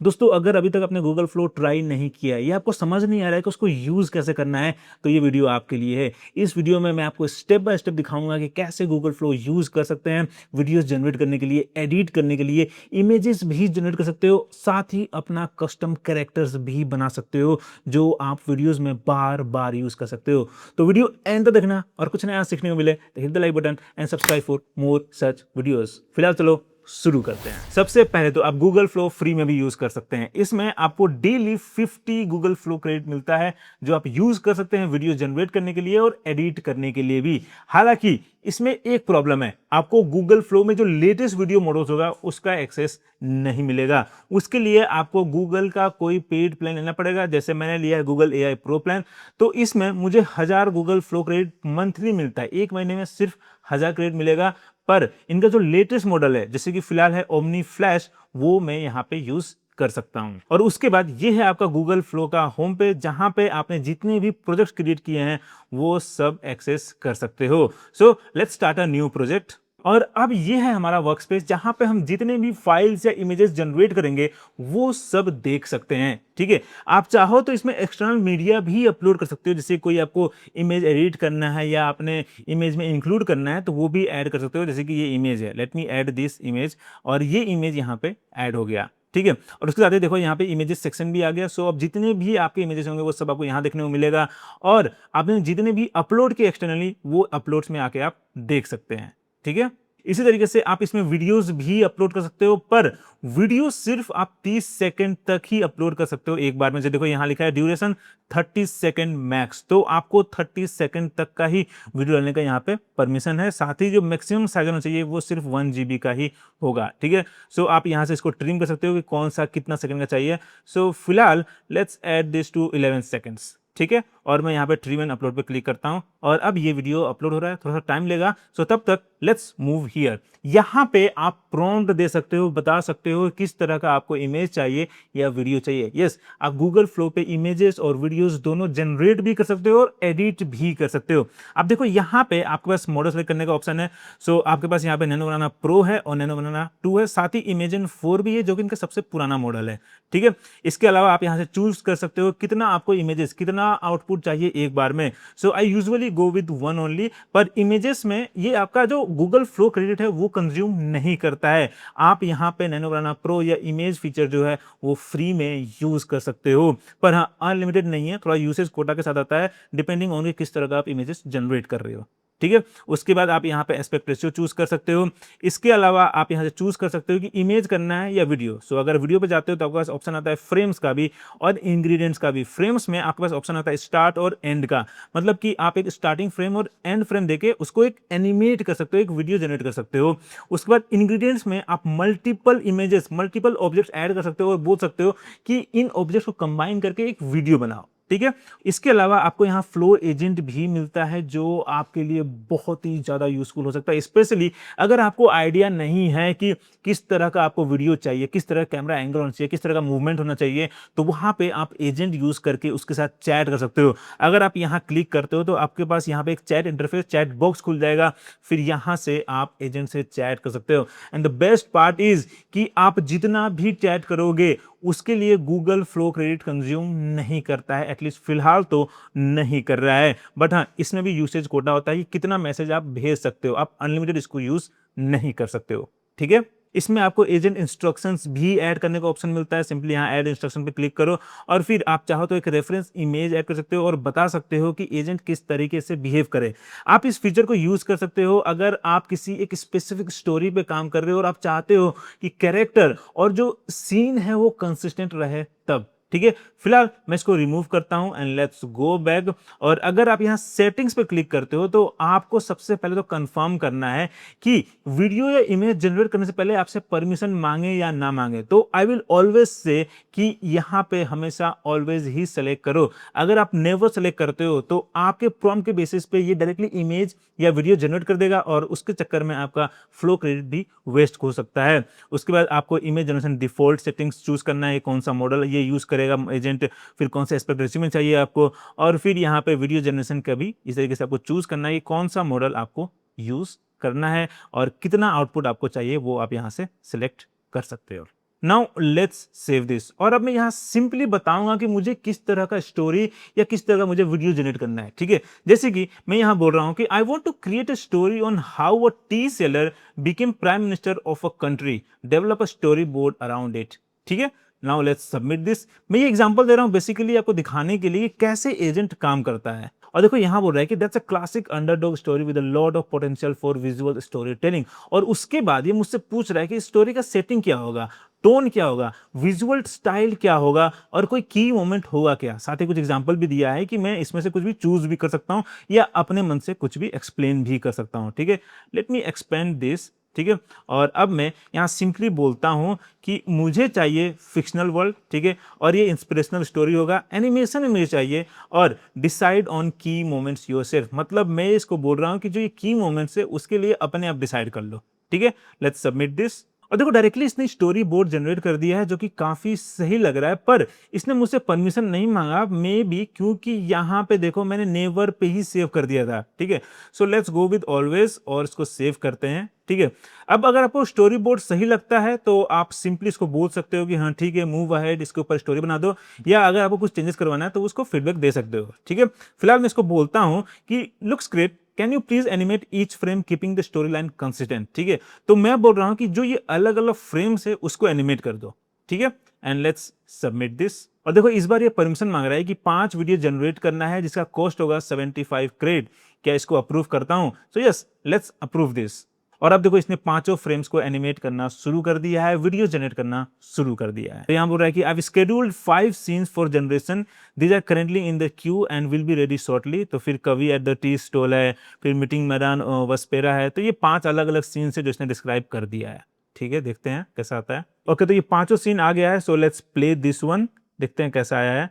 दोस्तों, अगर अभी तक आपने गूगल फ्लो ट्राई नहीं किया है या आपको समझ नहीं आ रहा है कि उसको यूज़ कैसे करना है, तो ये वीडियो आपके लिए है। इस वीडियो में मैं आपको स्टेप बाय स्टेप दिखाऊंगा कि कैसे गूगल फ्लो यूज़ कर सकते हैं, वीडियोस जनरेट करने के लिए, एडिट करने के लिए, इमेजेस भी जनरेट कर सकते हो, साथ ही अपना कस्टम कैरेक्टर्स भी बना सकते हो, जो आप वीडियोस में बार-बार यूज़ कर सकते हो। तो वीडियो एंड तक देखना और कुछ नया सीखने को मिले तो hit the like button and subscribe for more such videos. फिलहाल चलो शुरू करते हैं। सबसे पहले तो आप गूगल फ्लो फ्री में भी यूज कर सकते हैं। इसमें आपको डेली 50 गूगल फ्लो क्रेडिट मिलता है, जो आप यूज कर सकते हैं वीडियो जनरेट करने के लिए और एडिट करने के लिए भी। हालांकि इसमें एक प्रॉब्लम है, आपको गूगल फ्लो में जो लेटेस्ट वीडियो मॉडल्स होगा उसका एक्सेस नहीं मिलेगा। उसके लिए आपको गूगल का कोई पेड प्लान लेना पड़ेगा। जैसे मैंने लिया है गूगल एआई प्रो प्लान, तो इसमें मुझे 1000 गूगल फ्लो क्रेडिट मंथली मिलता है। एक महीने में सिर्फ 1000 क्रेडिट मिलेगा। पर इनका जो लेटेस्ट मॉडल है, जैसे कि फिलहाल है ओमनी फ्लैश, वो मैं यहाँ पे यूज कर सकता हूं। और उसके बाद ये है आपका गूगल फ्लो का होम पेज, जहां पे आपने जितने भी प्रोजेक्ट्स क्रिएट किए हैं वो सब एक्सेस कर सकते हो। So let's start a new project. और अब ये है हमारा वर्क स्पेस, जहां पे हम जितने भी फाइल्स या इमेजेस जनरेट करेंगे वो सब देख सकते हैं। ठीक है, आप चाहो तो इसमें एक्सटर्नल मीडिया भी अपलोड कर सकते हो। जैसे कोई आपको इमेज एडिट करना है या आपने इमेज में इंक्लूड करना है तो वो भी ऐड कर सकते हो। जैसे कि ये इमेज है, let me add this image, और ये इमेज यहाँ पे ऐड हो गया। ठीक है, और उसके साथ ही देखो यहाँ पे इमेजेस सेक्शन भी आ गया। सो अब जितने भी आपके इमेजेस होंगे वो सब आपको यहाँ देखने को मिलेगा, और आपने जितने भी अपलोड किए एक्सटर्नली वो अपलोड्स में आके आप देख सकते हैं। ठीक है, इसी तरीके से आप इसमें वीडियोस भी अपलोड कर सकते हो, पर वीडियो सिर्फ आप 30 सेकंड तक ही अपलोड कर सकते हो एक बार में। जो देखो यहाँ लिखा है ड्यूरेशन 30 सेकंड मैक्स, तो आपको 30 सेकंड तक का ही वीडियो डालने का यहाँ पे परमिशन है। साथ ही जो मैक्सिमम साइज होना चाहिए वो सिर्फ 1 GB का ही होगा। ठीक है, सो आप यहाँ से इसको ट्रिम कर सकते हो कि कौन सा कितना सेकंड का चाहिए। सो फिलहाल let's add this to 11 seconds. ठीक है, और मैं यहाँ पे ट्रिम एंड अपलोड पे क्लिक करता हूँ और अब ये वीडियो अपलोड हो रहा है, थोड़ा सा टाइम लेगा। सो तब तक लेट्स मूव हियर। यहाँ पे आप प्रॉम्प्ट दे सकते हो, बता सकते हो किस तरह का आपको इमेज चाहिए या वीडियो चाहिए। यस, आप गूगल फ्लो पे इमेजेस और वीडियोस दोनों जनरेट भी कर सकते हो और एडिट भी कर सकते हो। अब देखो यहाँ पे आपके पास मॉडल सेलेक्ट करने का ऑप्शन है। सो आपके पास यहाँ पे नैनो बनाना प्रो है और नैनो बनाना 2 है, साथ ही इमेजिन 4 भी है, जो कि इनका सबसे पुराना मॉडल है। ठीक है, इसके अलावा आप यहाँ से चूज कर सकते हो कितना आपको इमेजेस, कितना आउटपुट चाहिए एक बार में। So I usually go with 1 only, पर इमेजेस में ये आपका जो गूगल फ्लो क्रेडिट है वो कंज्यूम नहीं करता है। आप यहाँ पे नैनो बनाना प्रो या इमेज फीचर जो है वो फ्री में यूज कर सकते हो, पर हाँ अनलिमिटेड नहीं है, थोड़ा यूसेज कोटा के साथ आता है, डिपेंडिंग ऑन किस तरह का आप इमेजेस जनरेट कर रहे हो। ठीक है, उसके बाद आप यहाँ पे एस्पेक्ट रेशियो चूज कर सकते हो। इसके अलावा आप यहाँ से चूज कर सकते हो कि इमेज करना है या वीडियो। सो अगर वीडियो पे जाते हो तो आपके पास ऑप्शन आता है फ्रेम्स का भी और इंग्रेडिएंट्स का भी। फ्रेम्स में आपके पास ऑप्शन आता है स्टार्ट और एंड का, मतलब कि आप एक स्टार्टिंग फ्रेम और एंड फ्रेम देके उसको एक एनिमेट कर सकते हो, एक वीडियो जनरेट कर सकते हो। उसके बाद इंग्रेडिएंट्स में आप multiple images, multiple objects add कर सकते हो और बोल सकते हो कि इन ऑब्जेक्ट्स को कंबाइन करके एक वीडियो बनाओ। ठीक है, इसके अलावा आपको यहाँ फ्लो एजेंट भी मिलता है, जो आपके लिए बहुत ही ज्यादा यूजफुल हो सकता है, स्पेशली अगर आपको आइडिया नहीं है कि किस तरह का आपको वीडियो चाहिए, किस तरह का कैमरा एंगल होना चाहिए, किस तरह का मूवमेंट होना चाहिए। तो वहां पे आप एजेंट यूज करके उसके साथ चैट कर सकते हो। अगर आप यहाँ क्लिक करते हो तो आपके पास यहाँ पे एक चैट इंटरफेस, चैट बॉक्स खुल जाएगा, फिर यहाँ से आप एजेंट से चैट कर सकते हो। And the best part is कि आप जितना भी चैट करोगे उसके लिए गूगल फ्लो क्रेडिट कंज्यूम नहीं करता है, एटलीस्ट फिलहाल तो नहीं कर रहा है। बट हाँ, इसमें भी यूसेज कोटा होता है कि कितना मैसेज आप भेज सकते हो, आप अनलिमिटेड इसको यूज नहीं कर सकते हो। ठीक है, इसमें आपको एजेंट इंस्ट्रक्शंस भी ऐड करने का ऑप्शन मिलता है। सिंपली यहाँ ऐड इंस्ट्रक्शन पे क्लिक करो और फिर आप चाहो तो एक रेफरेंस इमेज ऐड कर सकते हो और बता सकते हो कि एजेंट किस तरीके से बिहेव करे। आप इस फीचर को यूज कर सकते हो अगर आप किसी एक स्पेसिफिक स्टोरी पे काम कर रहे हो और आप चाहते हो कि कैरेक्टर और जो सीन है वो कंसिस्टेंट रहे तब। ठीक है, फिलहाल मैं इसको रिमूव करता हूं एंड लेट्स गो बैक। और अगर आप यहां सेटिंग्स पे क्लिक करते हो तो आपको सबसे पहले तो कंफर्म करना है कि वीडियो या इमेज जनरेट करने से पहले आपसे परमिशन मांगे या ना मांगे। तो आई विल ऑलवेज से कि यहां पे हमेशा ऑलवेज ही सेलेक्ट करो। अगर आप नेवर सेलेक्ट करते हो तो आपके प्रॉम्प्ट के बेसिस पे ये डायरेक्टली इमेज या वीडियो जनरेट कर देगा और उसके चक्कर में आपका फ्लो क्रेडिट भी वेस्ट हो सकता है। उसके बाद आपको image generation default settings choose करना है, कौन सा मॉडल ये यूज करेगा एजेंट, फिर कौन सा एस्पेक्ट रेशियो में चाहिए आपको, और फिर यहाँ पे वीडियो जनरेशन का भी इस तरीके से आपको चूज करना है कि कौन सा मॉडल आपको यूज करना है और कितना आउटपुट आपको चाहिए वो आप यहाँ से सिलेक्ट कर सकते हो। Now let's save this. और अब मैं यहाँ सिंपली बताऊंगा कि मुझे किस तरह का स्टोरी या किस तरह का मुझे वीडियो जनरेट करना है, ठीक है। जैसे कि मैं यहाँ बोल रहा हूँ कि I want to create a story on how a tea seller became prime minister of a country, develop a storyboard around it, ठीक है। Now let's submit this. मैं ये एग्जांपल दे रहा हूँ बेसिकली आपको दिखाने के लिए कैसे एजेंट काम करता है। और देखो यहाँ बोल रहा है कि that's a classic underdog story with a lot of potential for visual story telling. और उसके बाद ये मुझसे पूछ रहा है कि स्टोरी का सेटिंग क्या होगा, टोन क्या होगा, विजुअल स्टाइल क्या होगा और कोई की मोमेंट होगा क्या। साथ ही कुछ एग्जांपल भी दिया है कि मैं इसमें से कुछ भी चूज भी कर सकता हूं या अपने मन से कुछ भी एक्सप्लेन भी कर सकता हूं, ठीक है। लेट मी एक्सपेंड दिस, ठीक है। और अब मैं यहाँ सिंपली बोलता हूं कि मुझे चाहिए फिक्शनल वर्ल्ड, ठीक है, और ये इंस्पिरेशनल स्टोरी होगा, एनिमेशन में मुझे चाहिए, और डिसाइड ऑन की मोमेंट्स योरसेल्फ। मतलब मैं इसको बोल रहा हूं कि जो ये की मोमेंट्स है उसके लिए अपने आप डिसाइड कर लो, ठीक है। Let's submit this. और देखो डायरेक्टली इसने स्टोरी बोर्ड जनरेट कर दिया है जो कि काफी सही लग रहा है, पर इसने मुझसे परमिशन नहीं मांगा, मे बी क्योंकि यहाँ पे देखो मैंने नेवर पे ही सेव कर दिया था, ठीक है। सो लेट्स गो विद ऑलवेज और इसको सेव करते हैं, ठीक है। अब अगर आपको स्टोरी बोर्ड सही लगता है तो आप सिंपली इसको बोल सकते हो कि हाँ ठीक है, मूव अहेड, इसके ऊपर स्टोरी बना दो, या अगर आपको कुछ चेंजेस करवाना है तो उसको फीडबैक दे सकते हो, ठीक है। फिलहाल मैं इसको बोलता हूँ कि looks great, can you please animate each frame keeping the story line consistent, ठीक है। तो मैं बोल रहा हूं कि जो ये अलग अलग फ्रेम्स है उसको एनिमेट कर दो, ठीक है। And let's submit this. और देखो इस बार ये परमिशन मांग रहा है कि 5 वीडियो जनरेट करना है जिसका कॉस्ट होगा 75 क्रेड। क्या इसको अप्रूव करता हूं? सो यस, लेट्स अप्रूव दिस। और अब देखो इसने पांचों फ्रेम्स को एनिमेट करना शुरू कर दिया है, वीडियो जनरेट करना शुरू कर दिया है। तो यहाँ बोल रहा है कि I scheduled 5 scenes for generation, these are currently in the queue and will be ready shortly. तो फिर कवि एट द टी स्टॉल है, फिर मीटिंग मैदान वस्पेरा है। तो ये 5 अलग अलग सीन्स है जो इसने डिस्क्राइब कर दिया है, ठीक है। देखते हैं कैसा आता है। ओके, तो ये पांचों सीन आ गया है। So let's play this one, देखते हैं कैसा आया है।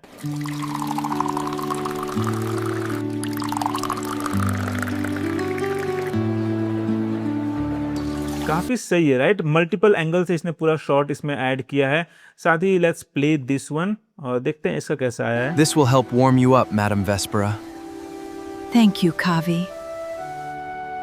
काफी सही है, राइट। मल्टीपल एंगल से इसने पूरा शॉट इसमें ऐड किया है। साथ ही लेट्स प्ले दिस वन और देखते हैं इसका कैसा आया है। This will help warm you up, Madam Vespera. Thank you, Kavi.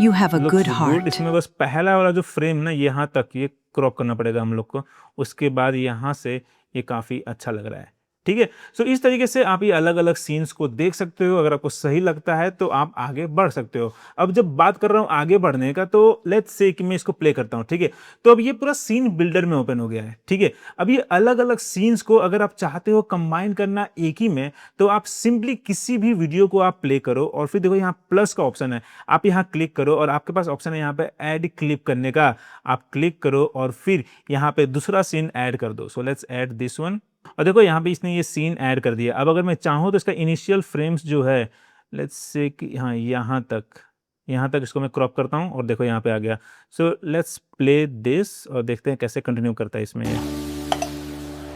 You have a Looks good heart. good। इसमें बस पहला वाला जो फ्रेम ना यहाँ तक ये क्रॉप करना पड़ेगा हम लोग को, उसके बाद यहाँ से ये काफी अच्छा लग रहा है, ठीक है। सो इस तरीके से आप ये अलग अलग सीन्स को देख सकते हो। अगर आपको सही लगता है तो आप आगे बढ़ सकते हो। अब जब बात कर रहा हूँ आगे बढ़ने का, तो लेट्स से कि मैं इसको प्ले करता हूँ, ठीक है। तो अब ये पूरा सीन बिल्डर में ओपन हो गया है, ठीक है। अब ये अलग अलग सीन्स को अगर आप चाहते हो कंबाइन करना एक ही में, तो आप सिंपली किसी भी वीडियो को आप प्ले करो और फिर देखो यहाँ प्लस का ऑप्शन है, आप यहाँ क्लिक करो और आपके पास ऑप्शन है यहाँ पे ऐड क्लिप करने का। आप क्लिक करो और फिर यहाँ पे दूसरा सीन ऐड कर दो। So let's add this one. और देखो यहाँ पे इसने ये सीन ऐड कर दिया। अब अगर मैं चाहूँ तो इसका इनिशियल फ्रेम्स जो है, लेट्स से कि हाँ यहाँ तक इसको मैं क्रॉप करता हूँ और देखो यहाँ पे आ गया। सो लेट्स प्ले दिस और देखते हैं कैसे कंटिन्यू करता है इसमें ये।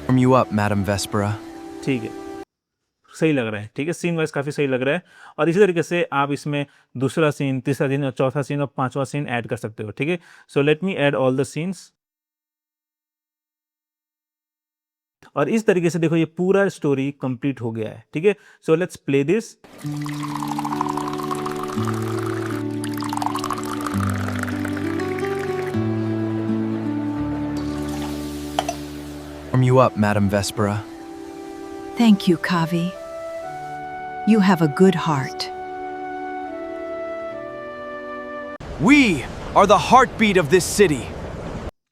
Warm you up, Madam Vespera. ठीक है, सही लग रहा है, ठीक है। सीन वाइज काफी सही लग रहा है। और इसी तरीके से आप इसमें दूसरा सीन, तीसरा सीन और चौथा सीन और पांचवा सीन ऐड कर सकते हो, ठीक है। So let me add all the scenes. और इस तरीके से देखो ये पूरा स्टोरी कंप्लीट हो गया है, ठीक है। So let's play this. Warm you up, Madam Vespera. Thank you, Kavi. You have a good heart. We are the heartbeat of this city.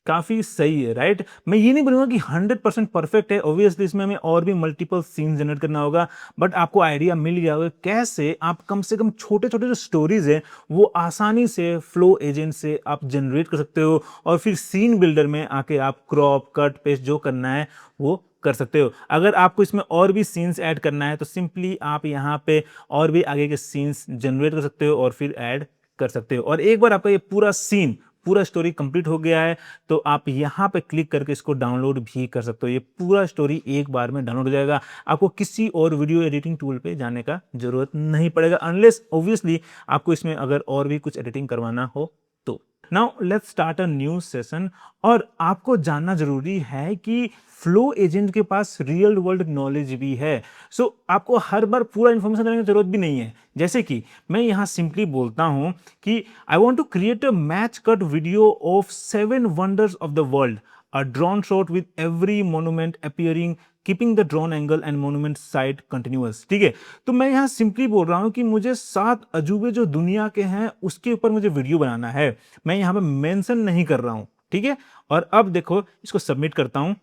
काफी सही है, राइट। मैं ये नहीं बोलूंगा कि 100% परफेक्ट है। ऑब्वियसली इसमें हमें और भी मल्टीपल सीन जनरेट करना होगा, बट आपको आइडिया मिल गया होगा कैसे आप कम से कम छोटे छोटे जो स्टोरीज है वो आसानी से फ्लो एजेंट से आप जनरेट कर सकते हो और फिर सीन बिल्डर में आके आप क्रॉप कट पेस्ट जो करना है वो कर सकते हो। अगर आपको इसमें और भी सीन्स ऐड करना है तो सिंपली आप यहाँ पे और भी आगे के सीन्स जनरेट कर सकते हो और फिर ऐड कर सकते हो। और एक बार आपका ये पूरा सीन, पूरा स्टोरी कंप्लीट हो गया है तो आप यहाँ पे क्लिक करके इसको डाउनलोड भी कर सकते हो। ये पूरा स्टोरी एक बार में डाउनलोड हो जाएगा। आपको किसी और वीडियो एडिटिंग टूल पे जाने का जरूरत नहीं पड़ेगा, अनलेस ऑब्वियसली आपको इसमें अगर और भी कुछ एडिटिंग करवाना हो तो। Now let's start a new session. और आपको जानना जरूरी है कि फ्लो एजेंट के पास रियल वर्ल्ड नॉलेज भी है। सो आपको हर बार पूरा इंफॉर्मेशन देने की जरूरत भी नहीं है। जैसे कि मैं यहाँ सिंपली बोलता हूँ कि I want to create a match cut video of 7 wonders of the world. a drone shot with every monument appearing, keeping the drone angle and monument side continuous। ठीक है, तो मैं यहाँ सिंपली बोल रहा हूँ कि मुझे 7 अजूबे जो दुनिया के हैं उसके ऊपर मुझे वीडियो बनाना है, मैं यहाँ पे मेंशन नहीं कर रहा हूँ। ठीक है, और अब देखो इसको सबमिट करता हूँ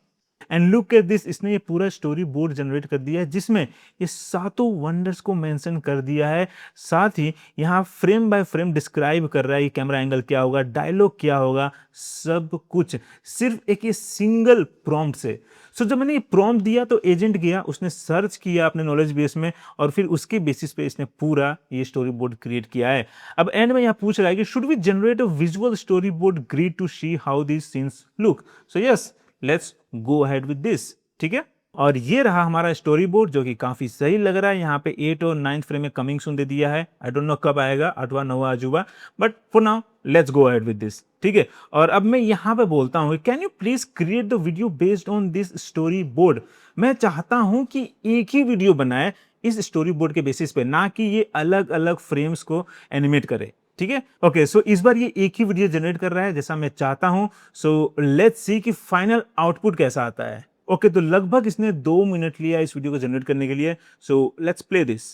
एंड लुक एट दिस, इसने ये पूरा स्टोरी बोर्ड जनरेट कर दिया है जिसमें ये सातों वंडर्स को मेंशन कर दिया है। साथ ही यहाँ फ्रेम बाय फ्रेम डिस्क्राइब कर रहा है कि कैमरा एंगल क्या होगा, डायलॉग क्या होगा, सब कुछ सिर्फ एक ये सिंगल प्रॉम्प्ट से। सो जब मैंने ये प्रॉम्प्ट दिया तो एजेंट गया, उसने सर्च किया अपने नॉलेज बेस में और फिर उसके बेसिस पे इसने पूरा ये स्टोरी बोर्ड क्रिएट किया है। अब एंड में यहाँ पूछ रहा है कि should we generate a visual storyboard grid to see how this scenes look. So yes, let's go ahead with this. ठीक है, और ये रहा हमारा स्टोरी बोर्ड जो कि काफी सही लग रहा है। यहाँ पे 8 और 9 फ्रेम में कमिंग सून दे दिया है, आई डोंट नो कब आएगा 8वां 9वां अजूबा, but for now let's go ahead with this. ठीक है, और अब मैं यहाँ पे बोलता हूँ can you please create the video based on this story board. मैं चाहता हूँ कि एक ही वीडियो बनाए इस स्टोरी बोर्ड के बेसिस पे, ना कि ये अलग अलग फ्रेम्स को एनिमेट करे। ठीक है, ओके, सो इस बार ये एक ही वीडियो जनरेट कर रहा है जैसा मैं चाहता हूं। सो लेट्स सी कि फाइनल आउटपुट कैसा आता है। ओके, तो लगभग इसने 2 मिनट लिया इस वीडियो को जनरेट करने के लिए। So let's play this.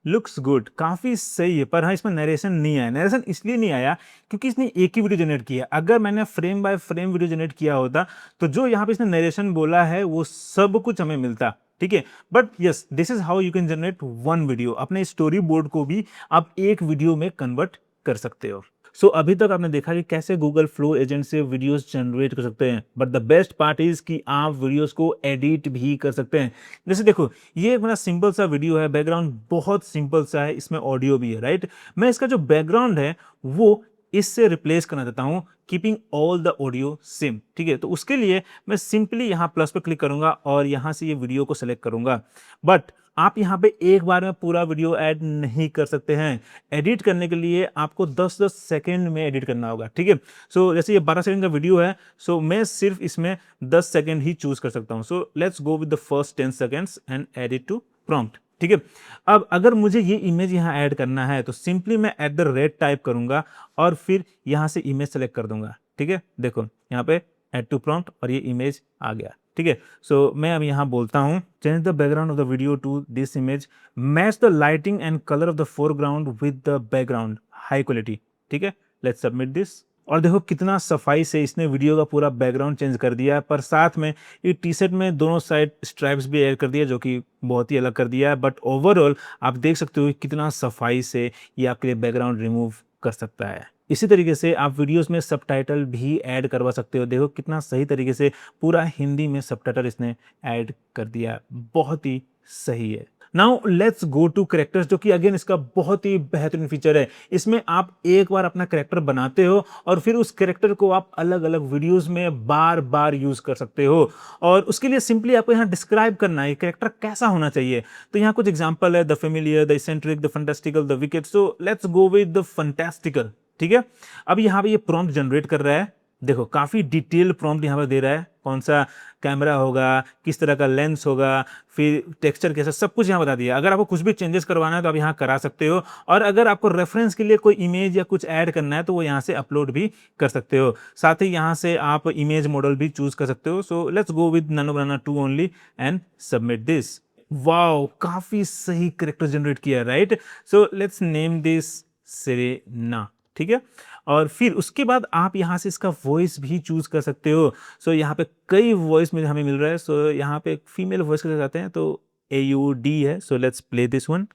Looks good, काफी सही है, पर हाँ इसमें नरेशन नहीं आया। नरेशन इसलिए नहीं आया क्योंकि इसने एक ही वीडियो जनरेट किया। अगर मैंने frame by frame video generate किया होता तो जो यहाँ पे इसने नरेशन बोला है वो सब कुछ हमें मिलता। ठीक है, but yes, this is how you can generate one video. अपने स्टोरी बोर्ड को भी आप एक वीडियो में कन्वर्ट कर सकते हो। सो अभी तक आपने देखा कि कैसे गूगल फ्लो एजेंट से वीडियोस जनरेट कर सकते हैं, but the best part is कि आप वीडियोस को एडिट भी कर सकते हैं। जैसे देखो, ये एक मेरा सिंपल सा वीडियो है, बैकग्राउंड बहुत सिंपल सा है, इसमें ऑडियो भी है, राइट। मैं इसका जो बैकग्राउंड है वो इससे रिप्लेस करना चाहता हूं, keeping all the audio same. ठीक है, तो उसके लिए मैं सिंपली यहाँ प्लस पे क्लिक करूंगा और यहाँ से ये वीडियो को सेलेक्ट करूंगा। बट आप यहाँ पे एक बार में पूरा वीडियो ऐड नहीं कर सकते हैं। एडिट करने के लिए आपको 10-10 सेकेंड में एडिट करना होगा। ठीक है, सो जैसे ये 12 सेकंड का वीडियो है, सो मैं सिर्फ इसमें 10 सेकंड ही चूज कर सकता हूँ। So let's go with the first 10 seconds and edit to prompt. ठीक है, अब अगर मुझे ये इमेज यहाँ ऐड करना है तो सिंपली मैं @ टाइप करूंगा और फिर यहाँ से इमेज सेलेक्ट कर दूंगा। ठीक है, देखो यहाँ पे ऐड टू प्रॉम्प्ट और ये इमेज आ गया। ठीक है, सो मैं अब यहाँ बोलता हूँ change the background of the video to this image, match the lighting and colour of the foreground with the background, high quality. ठीक है, लेट्स सबमिट दिस। और देखो कितना सफाई से इसने वीडियो का पूरा बैकग्राउंड चेंज कर दिया है, पर साथ में ये टी शर्ट में दोनों साइड स्ट्राइप्स भी ऐड कर दिया जो कि बहुत ही अलग कर दिया है। बट ओवरऑल आप देख सकते हो कितना सफाई से ये आपके लिए बैकग्राउंड रिमूव कर सकता है। इसी तरीके से आप वीडियोस में सबटाइटल भी ऐड करवा सकते हो। देखो कितना सही तरीके से पूरा हिंदी में सबटाइटल इसने ऐड कर दिया, बहुत ही सही है। Now let's go to characters, जो कि अगेन इसका बहुत ही बेहतरीन फीचर है। इसमें आप एक बार अपना कैरेक्टर बनाते हो और फिर उस कैरेक्टर को आप अलग अलग वीडियोस में बार बार यूज कर सकते हो। और उसके लिए सिंपली आपको यहाँ डिस्क्राइब करना है कैरेक्टर कैसा होना चाहिए। तो यहाँ कुछ एग्जांपल है, the familiar, the eccentric, the fantastical, the wicked. So let's go with the fantastical. ठीक है, अब यहाँ पे ये प्रॉम्प्ट जनरेट कर रहा है। देखो काफी डिटेल प्रॉम्प्ट यहाँ पर दे रहा है, कौन सा कैमरा होगा, किस तरह का लेंस होगा, फिर टेक्सचर कैसा, सब कुछ यहाँ बता दिया। अगर आपको कुछ भी चेंजेस करवाना है तो आप यहाँ करा सकते हो, और अगर आपको रेफरेंस के लिए कोई इमेज या कुछ ऐड करना है तो वो यहाँ से अपलोड भी कर सकते हो। साथ ही यहाँ से आप इमेज मॉडल भी चूज कर सकते हो। सो let's go with nano banana 2 only and submit this. Wow, काफी सही कैरेक्टर जनरेट किया, right. So let's name this Serena. ठीक है, और फिर उसके बाद आप यहाँ से इसका वॉइस भी चूज कर सकते हो। सो यहाँ पे कई वॉइस में हमें मिल रहा है। सो यहाँ पे एक फीमेल वॉइस के साथ आते हैं तो AUD है। So let's play this one.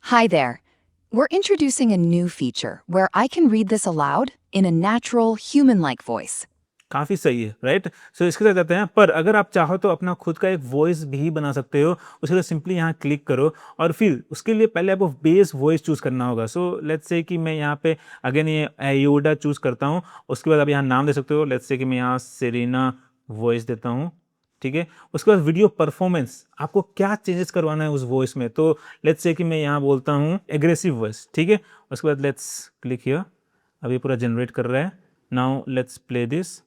Hi there. We're introducing a new feature where I can read this aloud in a natural, human-like voice. काफी सही है, राइट। सो इसके साथ आते हैं, पर अगर आप चाहो तो अपना खुद का एक वॉइस भी बना सकते हो। उसके लिए सिंपली यहाँ क्लिक करो और फिर उसके लिए पहले आपको बेस वॉइस चूज करना होगा। सो लेट्स से कि मैं यहाँ पे अगेन ये AYODA चूज करता हूँ। उसके बाद आप यहाँ नाम दे सकते हो। लेट्स से कि मैं यहाँ सेरेना वॉइस देता हूँ। ठीक है, उसके बाद वीडियो परफॉर्मेंस, आपको क्या चेंजेस करवाना है उस वॉइस में। तो लेट्स से कि मैं यहाँ बोलता हूँ एग्रेसिव वॉइस। ठीक है, उसके बाद लेट्स क्लिक हियर। अब ये पूरा जनरेट कर रहा है। Now let's play this.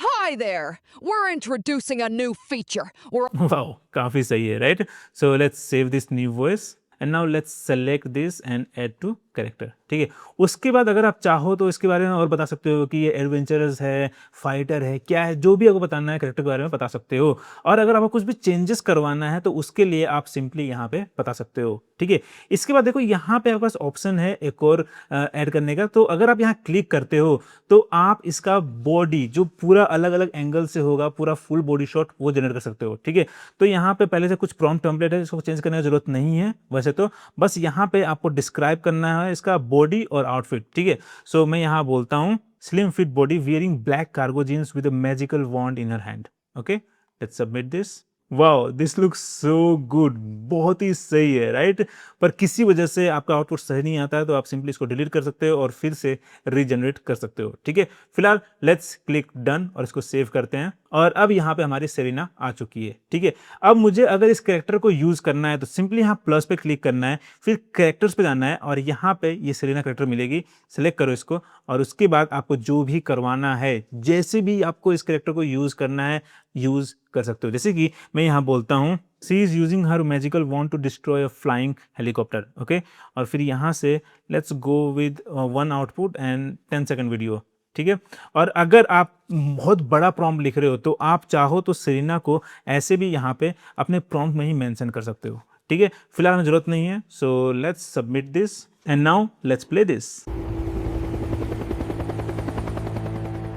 Hi, Hi there! We're introducing a new feature. Wow, काफी सही है, right? So let's save this new voice and now let's select this and add to character. ठीक है, उसके बाद अगर आप चाहो तो इसके बारे में और बता सकते हो कि ये एडवेंचरस है, फाइटर है, क्या है, जो भी आपको बताना है कैरेक्टर के बारे में बता सकते हो। और अगर आपको कुछ भी चेंजेस करवाना है तो उसके लिए आप सिंपली यहाँ पे बता सकते हो। ठीक है, इसके बाद देखो यहाँ पे आपके पास ऑप्शन है एक और ऐड करने का। तो अगर आप यहाँ क्लिक करते हो तो आप इसका बॉडी जो पूरा अलग अलग एंगल से होगा, पूरा फुल बॉडी शॉट वो जनरेट कर सकते हो। ठीक है, तो यहाँ पे पहले से कुछ प्रॉम्प्ट टेम्पलेट है, इसको चेंज करने की जरूरत नहीं है वैसे तो, बस यहाँ पे आपको डिस्क्राइब करना है इसका बॉडी और आउटफिट। ठीक है, सो मैं यहाँ बोलता हूँ slim fit body wearing black cargo jeans with a magical wand in her hand. Okay, let's submit this. Wow, this looks so good, बहुत ही सही है, राइट? पर किसी वजह से आपका आउटपुट सही नहीं आता है तो आप सिंपली इसको डिलीट कर सकते हो और फिर से रीजनरेट कर सकते हो। ठीक है, फिलहाल लेट्स क्लिक डन और इसको सेव करते हैं। और अब यहाँ पे हमारी सेरेना आ चुकी है। ठीक है, अब मुझे अगर इस कैरेक्टर को यूज करना है तो सिंपली यहाँ प्लस पे क्लिक करना है, फिर कैरेक्टर्स पे जाना है और यहाँ पे ये सेरेना कैरेक्टर मिलेगी, सेलेक्ट करो इसको और उसके बाद आपको जो भी करवाना है, जैसे भी आपको इस कैरेक्टर को यूज करना है यूज कर सकते हो। जैसे कि मैं यहाँ बोलता हूँ she is using her magical wand to destroy a flying helicopter. Okay, और फिर यहाँ से let's go with 1 output and 10 second video. ठीक है, और अगर आप बहुत बड़ा प्रॉम्प्ट लिख रहे हो तो आप चाहो तो सेरेना को ऐसे भी यहाँ पे अपने प्रॉम्प्ट में ही मेंशन कर सकते हो। ठीक है, फिलहाल हमें जरूरत नहीं है, so let's submit this and now let's play this.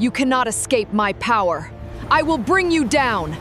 You cannot escape my power. I will bring you down.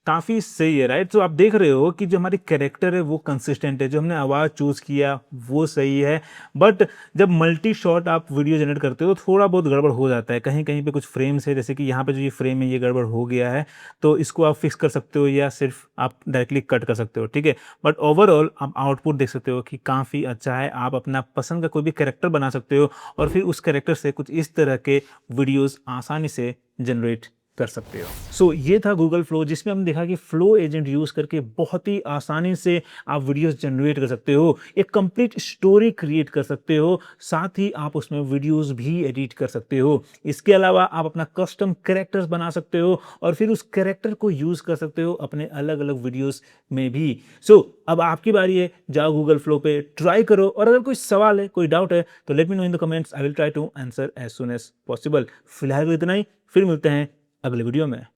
काफ़ी सही है, राइट? तो आप देख रहे हो कि जो हमारी कैरेक्टर है वो कंसिस्टेंट है, जो हमने आवाज़ चूज़ किया वो सही है, बट जब मल्टी शॉट आप वीडियो जनरेट करते हो तो थोड़ा बहुत गड़बड़ हो जाता है। कहीं कहीं पे कुछ फ्रेम्स है, जैसे कि यहाँ पे जो ये फ्रेम है ये गड़बड़ हो गया है, तो इसको आप फिक्स कर सकते हो या सिर्फ आप डायरेक्टली कट कर सकते हो। ठीक है, बट ओवरऑल आप आउटपुट देख सकते हो कि काफ़ी अच्छा है। आप अपना पसंद का कोई भी कैरेक्टर बना सकते हो और फिर उस कैरेक्टर से कुछ इस तरह के वीडियोज़ आसानी से जनरेट कर सकते हो। सो ये था गूगल फ्लो, जिसमें हमने देखा कि फ्लो एजेंट यूज करके बहुत ही आसानी से आप वीडियोस जनरेट कर सकते हो, एक कंप्लीट स्टोरी क्रिएट कर सकते हो, साथ ही आप उसमें वीडियोस भी एडिट कर सकते हो। इसके अलावा आप अपना कस्टम कैरेक्टर्स बना सकते हो और फिर उस कैरेक्टर को यूज कर सकते हो अपने अलग अलग वीडियोस में भी। सो अब आपकी बारी है, जाओ गूगल फ्लो पे, ट्राई करो और अगर कोई सवाल है, कोई डाउट है तो let me know in the comments. I will try to answer as soon as possible. फिलहाल इतना ही, फिर मिलते हैं अगले वीडियो में।